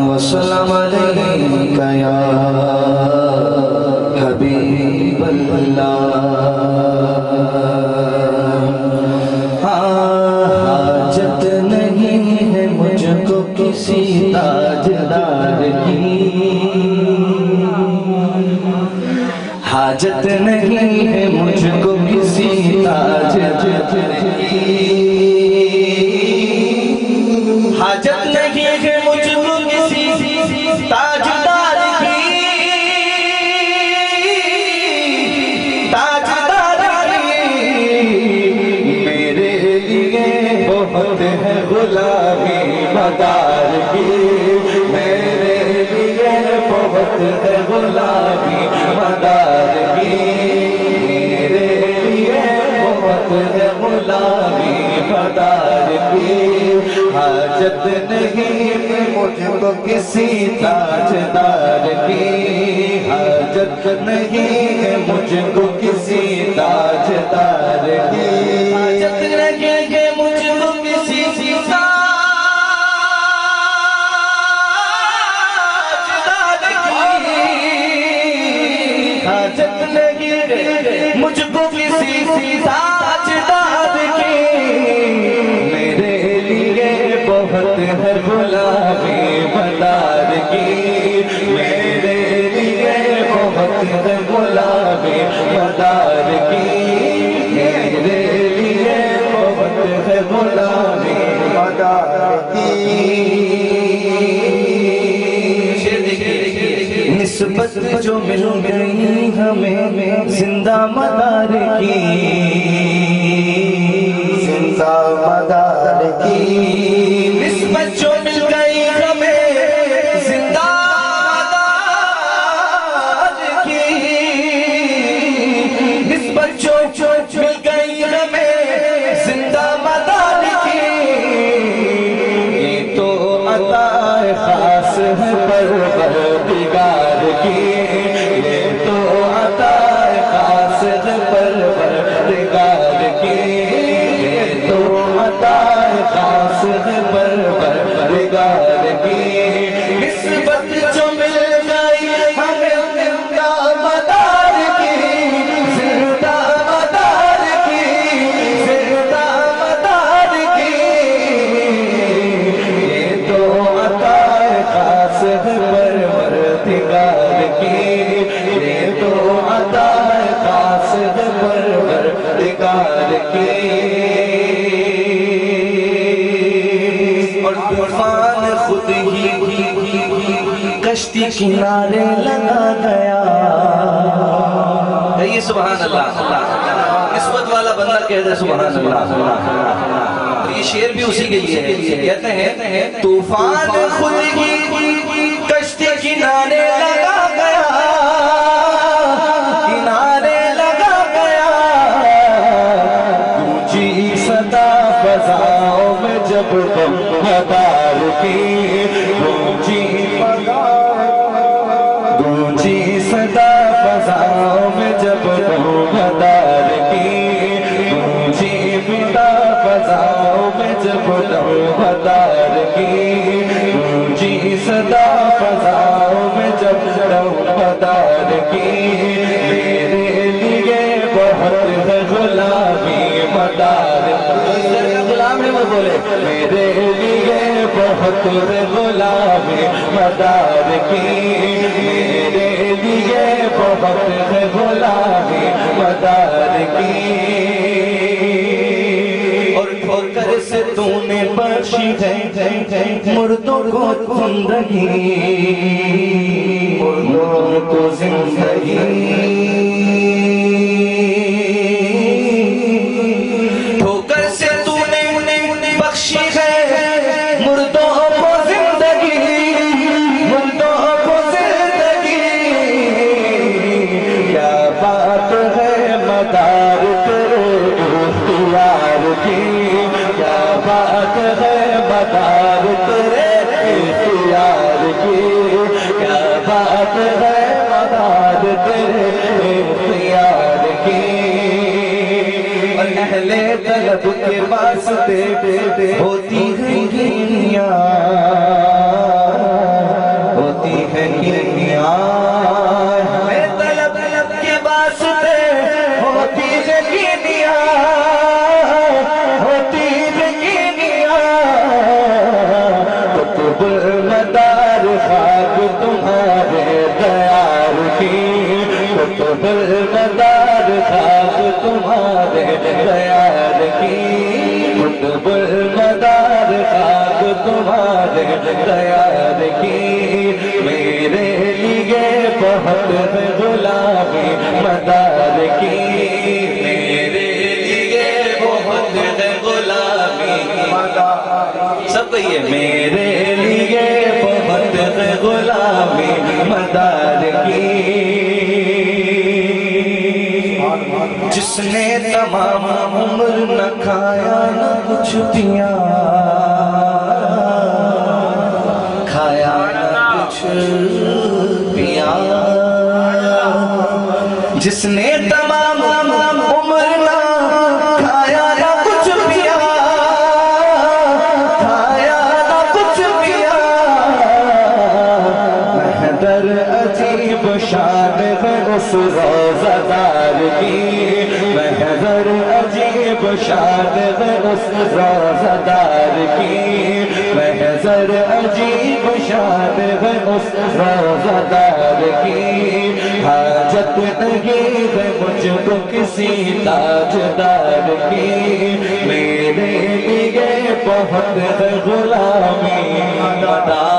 वस्सलाम अलैका या हबीबल्लाह। हाजत नहीं है मुझको किसी ताजदार की, हाजत नहीं है मुझको किसी ताजदार की, हाजत नहीं है मुझको किसी ताजदार की, ताजदार की। मेरे लिए बहुत है गुलामी मदार की, मेरे लिए बहुत है गुलामी मदार की, मेरे लिए बहुत है गुलामी मदार की। हाजत नहीं है मुझको किसी ताजदार की, हाजत नहीं है मुझको किसी ताजदार की, हाजत नहीं है मुझको किसी ताजदार की, हाजत नहीं है मुझको किसी ताजदार की। मेरे लिए बहुत है गुलामी मदार की, मेरे लिए बहुत है गुलामी मदार की, मेरे लिए बहुत है गुलामी मदार की। निस्बत जो मिल गई हमें जिंदा मदार की, जिंदा मदार की। निस्बत जो मिल गई हमें जिंदा मदार की, निस्बत जो मिल गई हमें जिंदा मदार की। ये तो अता खास है परवरदिगार की, ये तो अता खास है परवरदिगार की, ये तो अता खास है परवरदिगार की। निस्बत जो मिल गई हमें जिंदा मदार की, जिंदा मदार की, जिंदा मदार की। ये तो अता खास है परवरदिगार की, ये तो अता खास है परवरदिगार की। और तूफान खुद ही कश्ती किनारे लगा गया। ये सुभान अल्लाह, निस्बत वाला बंदा कहता है सुभान अल्लाह। ये शेर भी उसी के लिए है। कहते हैं तूफान खुद ही कश्ती किनारे लगा गया, किनारे लगा गया। गूंजी सदा फज़ाओं में जब मदार की, गूंजी सदा फज़ाओं में जब मदार की, गूंजी सदा फज़ाओं में जब मदार की, गूंजी सदा फज़ाओं में जब मदार की। मेरे लिए बहुत है गुलामी मदार, गुलाम है वो बोले। मेरे लिए बहुत है गुलामी मदार की, मेरे लिए बहुत है गुलामी मदार की। और ठोकर से तूने बख्शी है मुर्दों को जिंदगी, मुर्दों को जिंदगी। ठोकर से तूने बख्शी है मुर्दों को जिंदगी, मुर्दों को जिंदगी। क्या बात है मदार तेरे इख्तियार की, क्या बात है मदार तेरे इख्तियार की, क्या बात है मदार तेरे इख्तियार की। अहले तलब के वास्ते होती है गिनिया, होती है गिनिया। अहले तलब के वास्ते होती है गिनिया, होती है गिनिया। कुतुब मदार खाक तुम्हारे दयार की, कुतुब मदार खाक तुम्हारे दयार की, कुतुब मदार खाक तुम्हारे दयार की। मेरे लिए बहुत है गुलामी मदार की, मेरे लिए बहुत है गुलामी मदार। सब कहिए मेरे लिए बहुत है गुलामी मदार की। जिसने तमाम उम्र न खाया न कुछ पिया, खाया न कुछ पिया। जिसने तमाम उम्र न खाया न कुछ पिया, खाया न कुछ पिया। महदर अजीब शान है उस रोज़ादार की, महदर अजीब शान है उस रोज़ादार की, महदर अजीब शान है उस रोज़ादार की। हाजत नहीं है मुझको किसी ताजदार की, मेरे लिए बहुत है गुलामी मदार